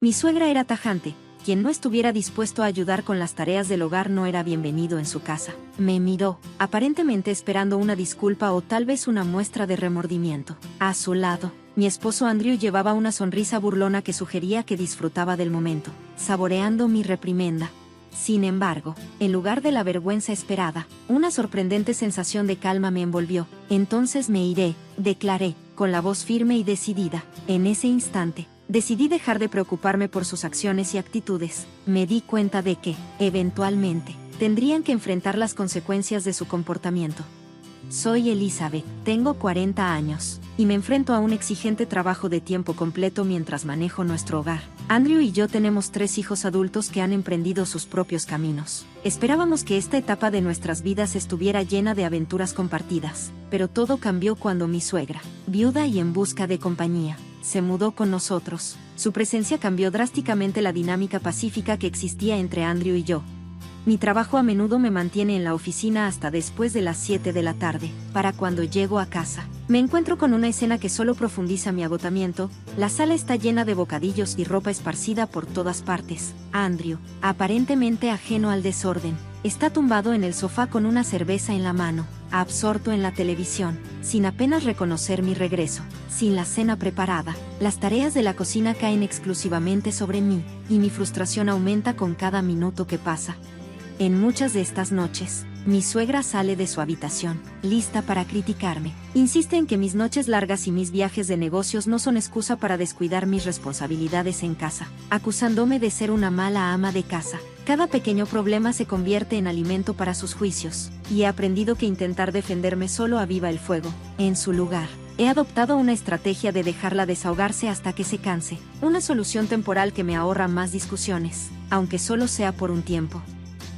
Mi suegra era tajante. Quien no estuviera dispuesto a ayudar con las tareas del hogar no era bienvenido en su casa. Me miró, aparentemente esperando una disculpa o tal vez una muestra de remordimiento. A su lado, mi esposo Andrew llevaba una sonrisa burlona que sugería que disfrutaba del momento, saboreando mi reprimenda. Sin embargo, en lugar de la vergüenza esperada, una sorprendente sensación de calma me envolvió. Entonces me iré, declaré, con la voz firme y decidida. En ese instante, decidí dejar de preocuparme por sus acciones y actitudes. Me di cuenta de que, eventualmente, tendrían que enfrentar las consecuencias de su comportamiento. Soy Elizabeth, tengo 40 años, y me enfrento a un exigente trabajo de tiempo completo mientras manejo nuestro hogar. Andrew y yo tenemos 3 hijos adultos que han emprendido sus propios caminos. Esperábamos que esta etapa de nuestras vidas estuviera llena de aventuras compartidas, pero todo cambió cuando mi suegra, viuda y en busca de compañía, se mudó con nosotros. Su presencia cambió drásticamente la dinámica pacífica que existía entre Andrew y yo. Mi trabajo a menudo me mantiene en la oficina hasta después de las 7 de la tarde. Para cuando llego a casa, me encuentro con una escena que solo profundiza mi agotamiento. La sala está llena de bocadillos y ropa esparcida por todas partes. Andrew, aparentemente ajeno al desorden, está tumbado en el sofá con una cerveza en la mano, absorto en la televisión, sin apenas reconocer mi regreso. Sin la cena preparada, las tareas de la cocina caen exclusivamente sobre mí, y mi frustración aumenta con cada minuto que pasa. En muchas de estas noches, mi suegra sale de su habitación, lista para criticarme. Insiste en que mis noches largas y mis viajes de negocios no son excusa para descuidar mis responsabilidades en casa, acusándome de ser una mala ama de casa. Cada pequeño problema se convierte en alimento para sus juicios, y he aprendido que intentar defenderme solo aviva el fuego. En su lugar, he adoptado una estrategia de dejarla desahogarse hasta que se canse, una solución temporal que me ahorra más discusiones, aunque solo sea por un tiempo.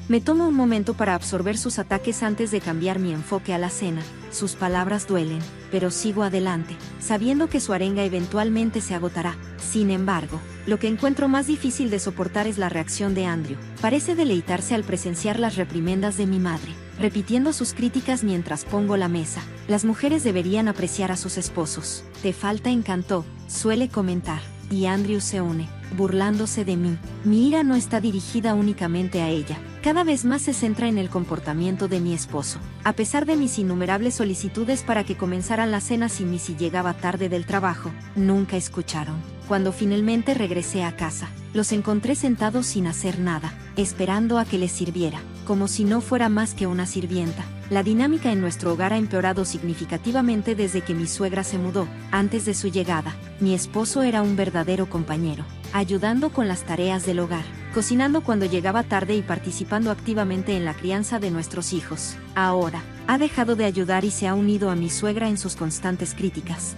Me tomo un momento para absorber sus ataques antes de cambiar mi enfoque a la cena. Sus palabras duelen, pero sigo adelante, sabiendo que su arenga eventualmente se agotará. Sin embargo, lo que encuentro más difícil de soportar es la reacción de Andrew. Parece deleitarse al presenciar las reprimendas de mi madre, repitiendo sus críticas mientras pongo la mesa. Las mujeres deberían apreciar a sus esposos. Te falta encanto, suele comentar. Y Andrew se une, burlándose de mí. Mi ira no está dirigida únicamente a ella. Cada vez más se centra en el comportamiento de mi esposo. A pesar de mis innumerables solicitudes para que comenzaran la cena sin mí si llegaba tarde del trabajo, nunca escucharon. Cuando finalmente regresé a casa, los encontré sentados sin hacer nada, esperando a que les sirviera, como si no fuera más que una sirvienta. La dinámica en nuestro hogar ha empeorado significativamente desde que mi suegra se mudó. Antes de su llegada, mi esposo era un verdadero compañero, ayudando con las tareas del hogar, cocinando cuando llegaba tarde y participando activamente en la crianza de nuestros hijos. Ahora, ha dejado de ayudar y se ha unido a mi suegra en sus constantes críticas.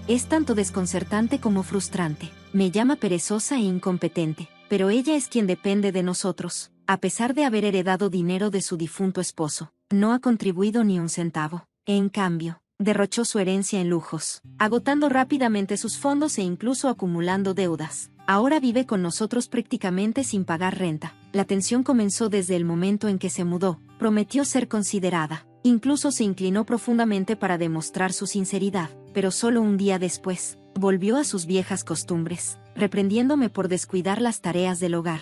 Es tanto desconcertante como frustrante. Me llama perezosa e incompetente, pero ella es quien depende de nosotros. A pesar de haber heredado dinero de su difunto esposo, no ha contribuido ni un centavo. En cambio, derrochó su herencia en lujos, agotando rápidamente sus fondos e incluso acumulando deudas. Ahora vive con nosotros prácticamente sin pagar renta. La tensión comenzó desde el momento en que se mudó. Prometió ser considerada. Incluso se inclinó profundamente para demostrar su sinceridad, pero solo un día después, volvió a sus viejas costumbres, reprendiéndome por descuidar las tareas del hogar.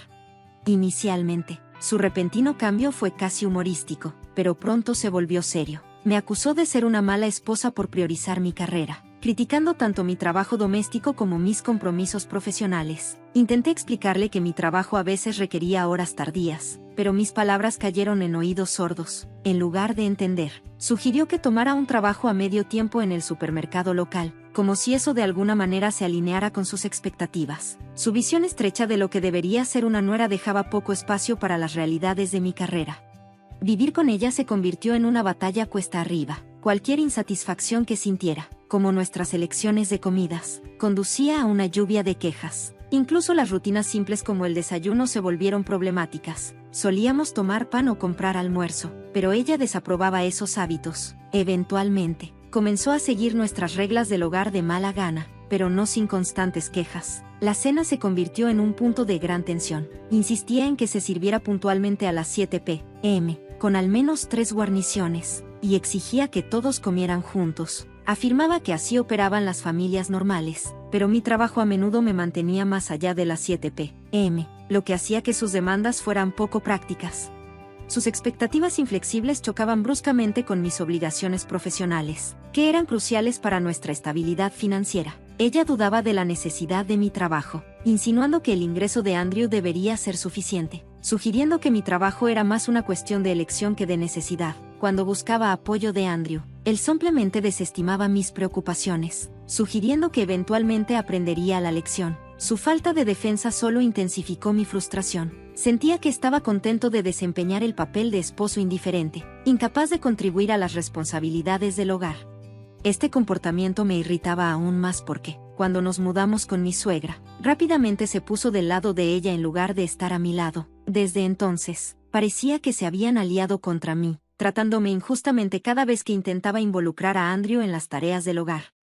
Inicialmente, su repentino cambio fue casi humorístico, pero pronto se volvió serio. Me acusó de ser una mala esposa por priorizar mi carrera, criticando tanto mi trabajo doméstico como mis compromisos profesionales. Intenté explicarle que mi trabajo a veces requería horas tardías, pero mis palabras cayeron en oídos sordos. En lugar de entender, sugirió que tomara un trabajo a medio tiempo en el supermercado local, como si eso de alguna manera se alineara con sus expectativas. Su visión estrecha de lo que debería ser una nuera dejaba poco espacio para las realidades de mi carrera. Vivir con ella se convirtió en una batalla cuesta arriba. Cualquier insatisfacción que sintiera, como nuestras elecciones de comidas, conducía a una lluvia de quejas. Incluso las rutinas simples como el desayuno se volvieron problemáticas. Solíamos tomar pan o comprar almuerzo, pero ella desaprobaba esos hábitos. Eventualmente, comenzó a seguir nuestras reglas del hogar de mala gana, pero no sin constantes quejas. La cena se convirtió en un punto de gran tensión. Insistía en que se sirviera puntualmente a las 7 p.m., con al menos 3 guarniciones, y exigía que todos comieran juntos. Afirmaba que así operaban las familias normales, pero mi trabajo a menudo me mantenía más allá de las 7 p.m., lo que hacía que sus demandas fueran poco prácticas. Sus expectativas inflexibles chocaban bruscamente con mis obligaciones profesionales, que eran cruciales para nuestra estabilidad financiera. Ella dudaba de la necesidad de mi trabajo, insinuando que el ingreso de Andrew debería ser suficiente, sugiriendo que mi trabajo era más una cuestión de elección que de necesidad. Cuando buscaba apoyo de Andrew, él simplemente desestimaba mis preocupaciones, sugiriendo que eventualmente aprendería la lección. Su falta de defensa solo intensificó mi frustración. Sentía que estaba contento de desempeñar el papel de esposo indiferente, incapaz de contribuir a las responsabilidades del hogar. Este comportamiento me irritaba aún más porque, cuando nos mudamos con mi suegra, rápidamente se puso del lado de ella en lugar de estar a mi lado. Desde entonces, parecía que se habían aliado contra mí, tratándome injustamente cada vez que intentaba involucrar a Andrew en las tareas del hogar.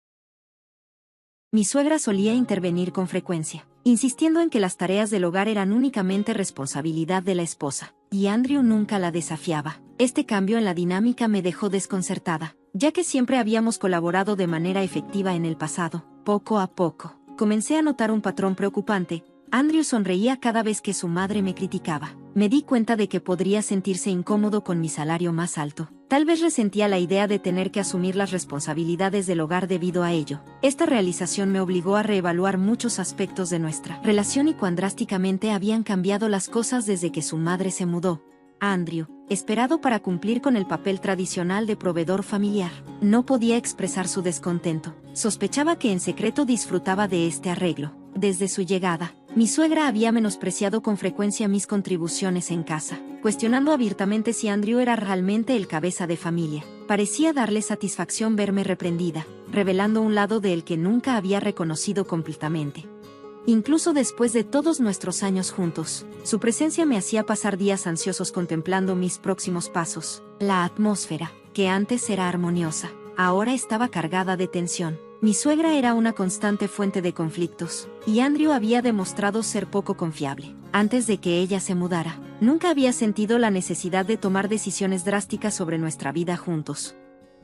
Mi suegra solía intervenir con frecuencia, insistiendo en que las tareas del hogar eran únicamente responsabilidad de la esposa, y Andrew nunca la desafiaba. Este cambio en la dinámica me dejó desconcertada, ya que siempre habíamos colaborado de manera efectiva en el pasado. Poco a poco, comencé a notar un patrón preocupante. Andrew sonreía cada vez que su madre me criticaba. Me di cuenta de que podría sentirse incómodo con mi salario más alto. Tal vez resentía la idea de tener que asumir las responsabilidades del hogar debido a ello. Esta realización me obligó a reevaluar muchos aspectos de nuestra relación y cuán drásticamente habían cambiado las cosas desde que su madre se mudó. Andrew, esperado para cumplir con el papel tradicional de proveedor familiar, no podía expresar su descontento. Sospechaba que en secreto disfrutaba de este arreglo. Desde su llegada, mi suegra había menospreciado con frecuencia mis contribuciones en casa, cuestionando abiertamente si Andrew era realmente el cabeza de familia. Parecía darle satisfacción verme reprendida, revelando un lado de él que nunca había reconocido completamente. Incluso después de todos nuestros años juntos, su presencia me hacía pasar días ansiosos contemplando mis próximos pasos. La atmósfera, que antes era armoniosa, ahora estaba cargada de tensión. Mi suegra era una constante fuente de conflictos, y Andrew había demostrado ser poco confiable. Antes de que ella se mudara, nunca había sentido la necesidad de tomar decisiones drásticas sobre nuestra vida juntos.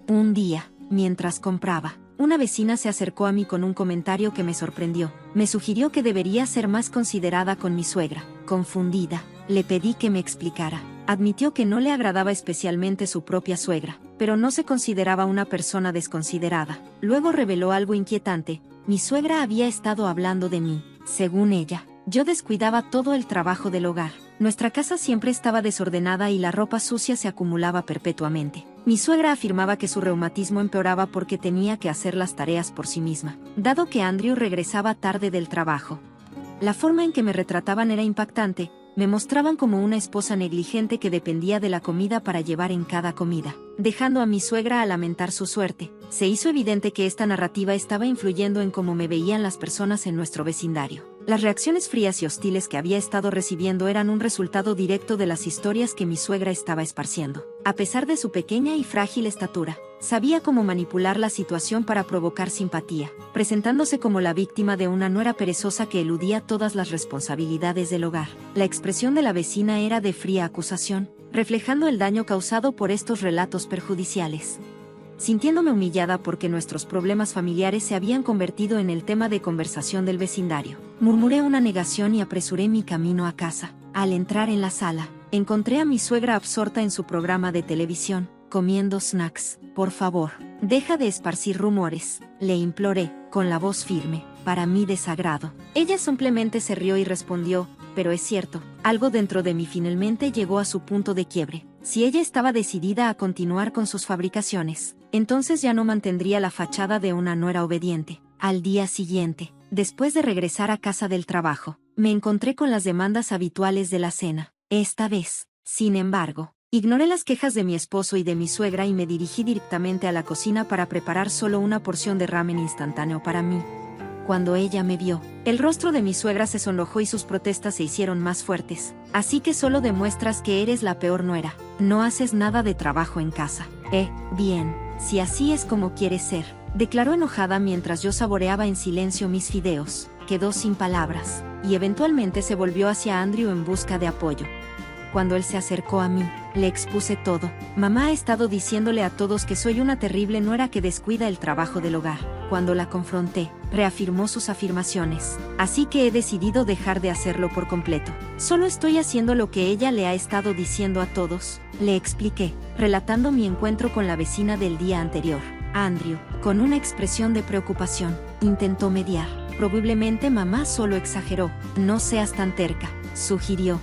Un día, mientras compraba, una vecina se acercó a mí con un comentario que me sorprendió. Me sugirió que debería ser más considerada con mi suegra. Confundida, le pedí que me explicara. Admitió que no le agradaba especialmente su propia suegra, pero no se consideraba una persona desconsiderada. Luego reveló algo inquietante. Mi suegra había estado hablando de mí. Según ella, yo descuidaba todo el trabajo del hogar. Nuestra casa siempre estaba desordenada y la ropa sucia se acumulaba perpetuamente. Mi suegra afirmaba que su reumatismo empeoraba porque tenía que hacer las tareas por sí misma, dado que Andrew regresaba tarde del trabajo. La forma en que me retrataban era impactante. Me mostraban como una esposa negligente que dependía de la comida para llevar en cada comida, dejando a mi suegra a lamentar su suerte. Se hizo evidente que esta narrativa estaba influyendo en cómo me veían las personas en nuestro vecindario. Las reacciones frías y hostiles que había estado recibiendo eran un resultado directo de las historias que mi suegra estaba esparciendo. A pesar de su pequeña y frágil estatura, sabía cómo manipular la situación para provocar simpatía, presentándose como la víctima de una nuera perezosa que eludía todas las responsabilidades del hogar. La expresión de la vecina era de fría acusación, reflejando el daño causado por estos relatos perjudiciales. Sintiéndome humillada porque nuestros problemas familiares se habían convertido en el tema de conversación del vecindario, murmuré una negación y apresuré mi camino a casa. Al entrar en la sala, encontré a mi suegra absorta en su programa de televisión, comiendo snacks. Por favor, deja de esparcir rumores, le imploré, con la voz firme, para mi desagrado. Ella simplemente se rió y respondió, pero es cierto, algo dentro de mí finalmente llegó a su punto de quiebre. Si ella estaba decidida a continuar con sus fabricaciones, entonces ya no mantendría la fachada de una nuera obediente. Al día siguiente, después de regresar a casa del trabajo, me encontré con las demandas habituales de la cena. Esta vez, sin embargo, ignoré las quejas de mi esposo y de mi suegra y me dirigí directamente a la cocina para preparar solo una porción de ramen instantáneo para mí. Cuando ella me vio, el rostro de mi suegra se sonrojó y sus protestas se hicieron más fuertes. Así que solo demuestras que eres la peor nuera. No haces nada de trabajo en casa. Bien, si así es como quieres ser, declaró enojada mientras yo saboreaba en silencio mis fideos. Quedó sin palabras, y eventualmente se volvió hacia Andrew en busca de apoyo. Cuando él se acercó a mí, Le expuse todo. Mamá ha estado diciéndole a todos que soy una terrible nuera que descuida el trabajo del hogar. Cuando la confronté, reafirmó sus afirmaciones. Así que he decidido dejar de hacerlo por completo. Solo estoy haciendo lo que ella le ha estado diciendo a todos. Le expliqué, relatando mi encuentro con la vecina del día anterior. Andrew, con una expresión de preocupación, intentó mediar. Probablemente mamá solo exageró. No seas tan terca, sugirió.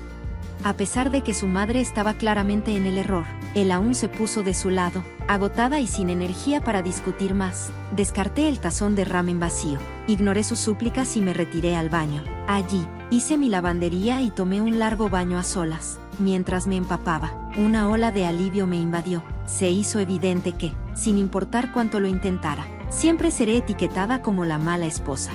A pesar de que su madre estaba claramente en el error, él aún se puso de su lado, agotada y sin energía para discutir más. Descarté el tazón de ramen vacío, ignoré sus súplicas y me retiré al baño. Allí, hice mi lavandería y tomé un largo baño a solas. Mientras me empapaba, una ola de alivio me invadió. Se hizo evidente que, sin importar cuánto lo intentara, siempre seré etiquetada como la mala esposa.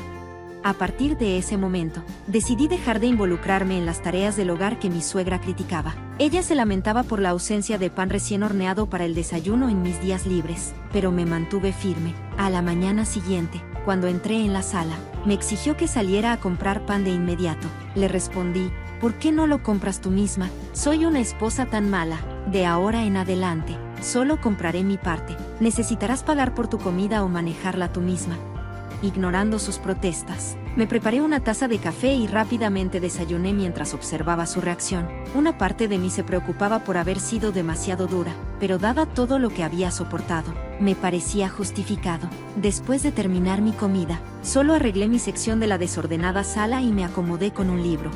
A partir de ese momento, decidí dejar de involucrarme en las tareas del hogar que mi suegra criticaba. Ella se lamentaba por la ausencia de pan recién horneado para el desayuno en mis días libres, pero me mantuve firme. A la mañana siguiente, cuando entré en la sala, me exigió que saliera a comprar pan de inmediato. Le respondí, ¿por qué no lo compras tú misma? Soy una esposa tan mala. De ahora en adelante, solo compraré mi parte. Necesitarás pagar por tu comida o manejarla tú misma. Ignorando sus protestas, me preparé una taza de café y rápidamente desayuné mientras observaba su reacción. Una parte de mí se preocupaba por haber sido demasiado dura, pero dada todo lo que había soportado, me parecía justificado. Después de terminar mi comida, solo arreglé mi sección de la desordenada sala y me acomodé con un libro.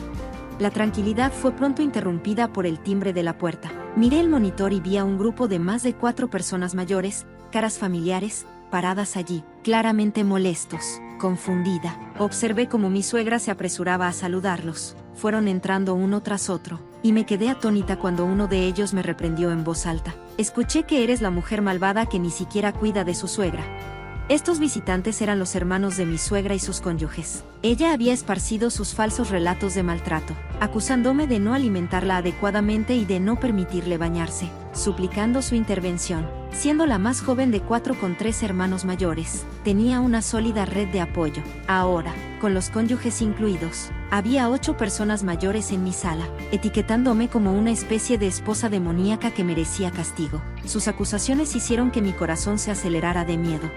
La tranquilidad fue pronto interrumpida por el timbre de la puerta. Miré el monitor y vi a un grupo de más de 4 personas mayores, caras familiares, paradas allí, claramente molestos. Confundida, observé cómo mi suegra se apresuraba a saludarlos. Fueron entrando uno tras otro, y me quedé atónita cuando uno de ellos me reprendió en voz alta. Escuché que eres la mujer malvada que ni siquiera cuida de su suegra. Estos visitantes eran los hermanos de mi suegra y sus cónyuges. Ella había esparcido sus falsos relatos de maltrato, acusándome de no alimentarla adecuadamente y de no permitirle bañarse, suplicando su intervención. Siendo la más joven de 4 con 3 hermanos mayores, tenía una sólida red de apoyo. Ahora, con los cónyuges incluidos, había 8 personas mayores en mi sala, etiquetándome como una especie de esposa demoníaca que merecía castigo. Sus acusaciones hicieron que mi corazón se acelerara de miedo.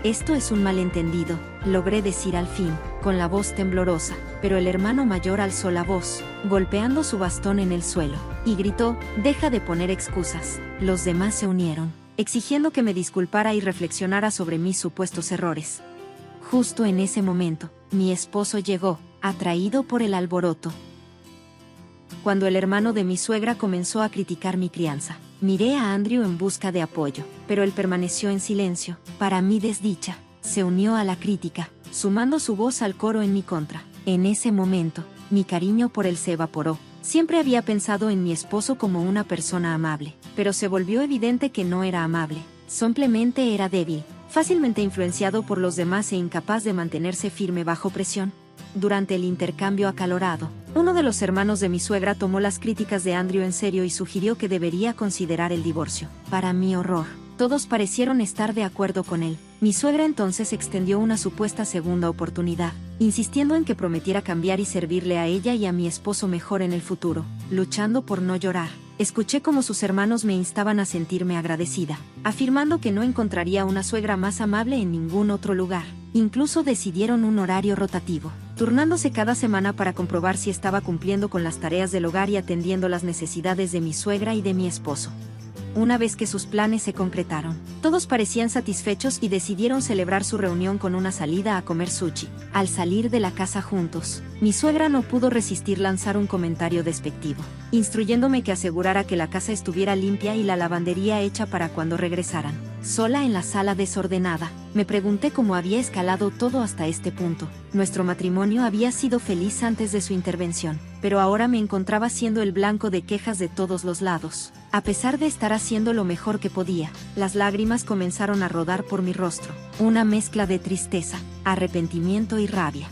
Esto es un malentendido, logré decir al fin, con la voz temblorosa, pero el hermano mayor alzó la voz, golpeando su bastón en el suelo, y gritó, deja de poner excusas. Los demás se unieron, exigiendo que me disculpara y reflexionara sobre mis supuestos errores. Justo en ese momento, mi esposo llegó, atraído por el alboroto. Cuando el hermano de mi suegra comenzó a criticar mi crianza, miré a Andrew en busca de apoyo, pero él permaneció en silencio. Para mi desdicha, se unió a la crítica, sumando su voz al coro en mi contra. En ese momento, mi cariño por él se evaporó. Siempre había pensado en mi esposo como una persona amable, pero se volvió evidente que no era amable. Simplemente era débil, fácilmente influenciado por los demás e incapaz de mantenerse firme bajo presión. Durante el intercambio acalorado, uno de los hermanos de mi suegra tomó las críticas de Andrew en serio y sugirió que debería considerar el divorcio. Para mi horror, todos parecieron estar de acuerdo con él. Mi suegra entonces extendió una supuesta segunda oportunidad, insistiendo en que prometiera cambiar y servirle a ella y a mi esposo mejor en el futuro. Luchando por no llorar, escuché cómo sus hermanos me instaban a sentirme agradecida, afirmando que no encontraría una suegra más amable en ningún otro lugar. Incluso decidieron un horario rotativo, turnándose cada semana para comprobar si estaba cumpliendo con las tareas del hogar y atendiendo las necesidades de mi suegra y de mi esposo. Una vez que sus planes se concretaron, todos parecían satisfechos y decidieron celebrar su reunión con una salida a comer sushi. Al salir de la casa juntos, mi suegra no pudo resistir lanzar un comentario despectivo, instruyéndome que asegurara que la casa estuviera limpia y la lavandería hecha para cuando regresaran. Sola en la sala desordenada, me pregunté cómo había escalado todo hasta este punto. Nuestro matrimonio había sido feliz antes de su intervención, pero ahora me encontraba siendo el blanco de quejas de todos los lados. A pesar de estar haciendo lo mejor que podía, las lágrimas comenzaron a rodar por mi rostro, una mezcla de tristeza, arrepentimiento y rabia.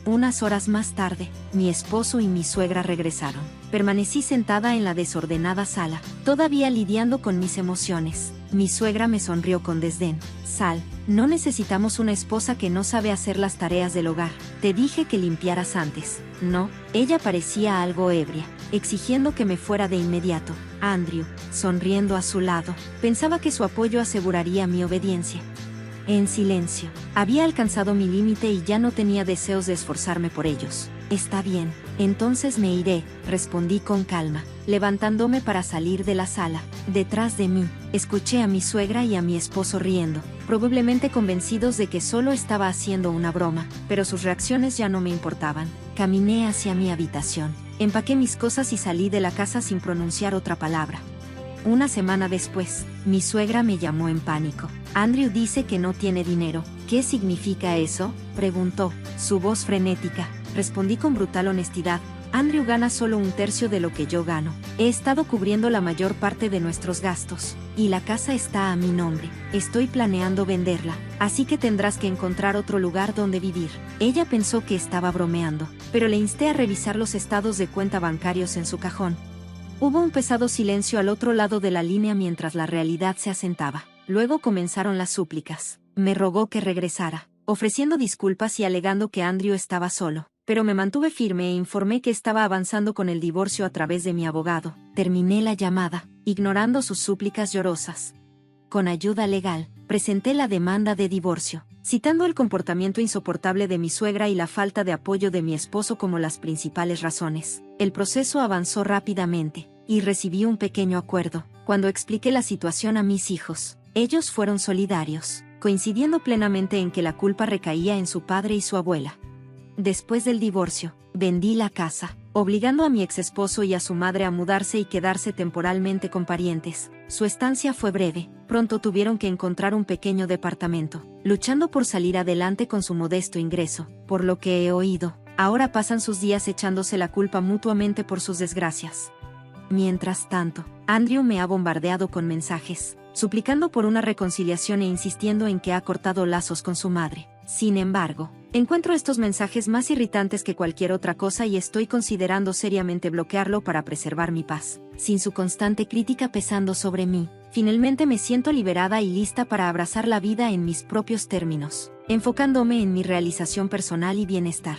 Unas horas más tarde, mi esposo y mi suegra regresaron. Permanecí sentada en la desordenada sala, todavía lidiando con mis emociones. Mi suegra me sonrió con desdén. Sal, no necesitamos una esposa que no sabe hacer las tareas del hogar. Te dije que limpiaras antes. No, ella parecía algo ebria. exigiendo que me fuera de inmediato. Andrew, sonriendo a su lado, pensaba que su apoyo aseguraría mi obediencia. En silencio, había alcanzado mi límite y ya no tenía deseos de esforzarme por ellos. Está bien, entonces me iré, respondí con calma, levantándome para salir de la sala. Detrás de mí, escuché a mi suegra y a mi esposo riendo, probablemente convencidos de que solo estaba haciendo una broma, pero sus reacciones ya no me importaban. Caminé hacia mi habitación, empaqué mis cosas y salí de la casa sin pronunciar otra palabra. Una semana después, mi suegra me llamó en pánico. Andrew dice que no tiene dinero. ¿Qué significa eso?, preguntó, su voz frenética. Respondí con brutal honestidad. Andrew gana solo un tercio de lo que yo gano. He estado cubriendo la mayor parte de nuestros gastos, y la casa está a mi nombre. Estoy planeando venderla, así que tendrás que encontrar otro lugar donde vivir. Ella pensó que estaba bromeando, pero le insté a revisar los estados de cuenta bancarios en su cajón. Hubo un pesado silencio al otro lado de la línea mientras la realidad se asentaba. Luego comenzaron las súplicas. Me rogó que regresara, ofreciendo disculpas y alegando que Andrew estaba solo. Pero me mantuve firme e informé que estaba avanzando con el divorcio a través de mi abogado. Terminé la llamada, ignorando sus súplicas llorosas. Con ayuda legal, presenté la demanda de divorcio, citando el comportamiento insoportable de mi suegra y la falta de apoyo de mi esposo como las principales razones. El proceso avanzó rápidamente, y recibí un pequeño acuerdo. Cuando expliqué la situación a mis hijos, ellos fueron solidarios, coincidiendo plenamente en que la culpa recaía en su padre y su abuela. Después del divorcio, vendí la casa, obligando a mi exesposo y a su madre a mudarse y quedarse temporalmente con parientes. Su estancia fue breve, pronto tuvieron que encontrar un pequeño departamento, luchando por salir adelante con su modesto ingreso. Por lo que he oído, ahora pasan sus días echándose la culpa mutuamente por sus desgracias. Mientras tanto, Andrew me ha bombardeado con mensajes, suplicando por una reconciliación e insistiendo en que ha cortado lazos con su madre. Sin embargo, encuentro estos mensajes más irritantes que cualquier otra cosa y estoy considerando seriamente bloquearlo para preservar mi paz. Sin su constante crítica pesando sobre mí, finalmente me siento liberada y lista para abrazar la vida en mis propios términos, enfocándome en mi realización personal y bienestar.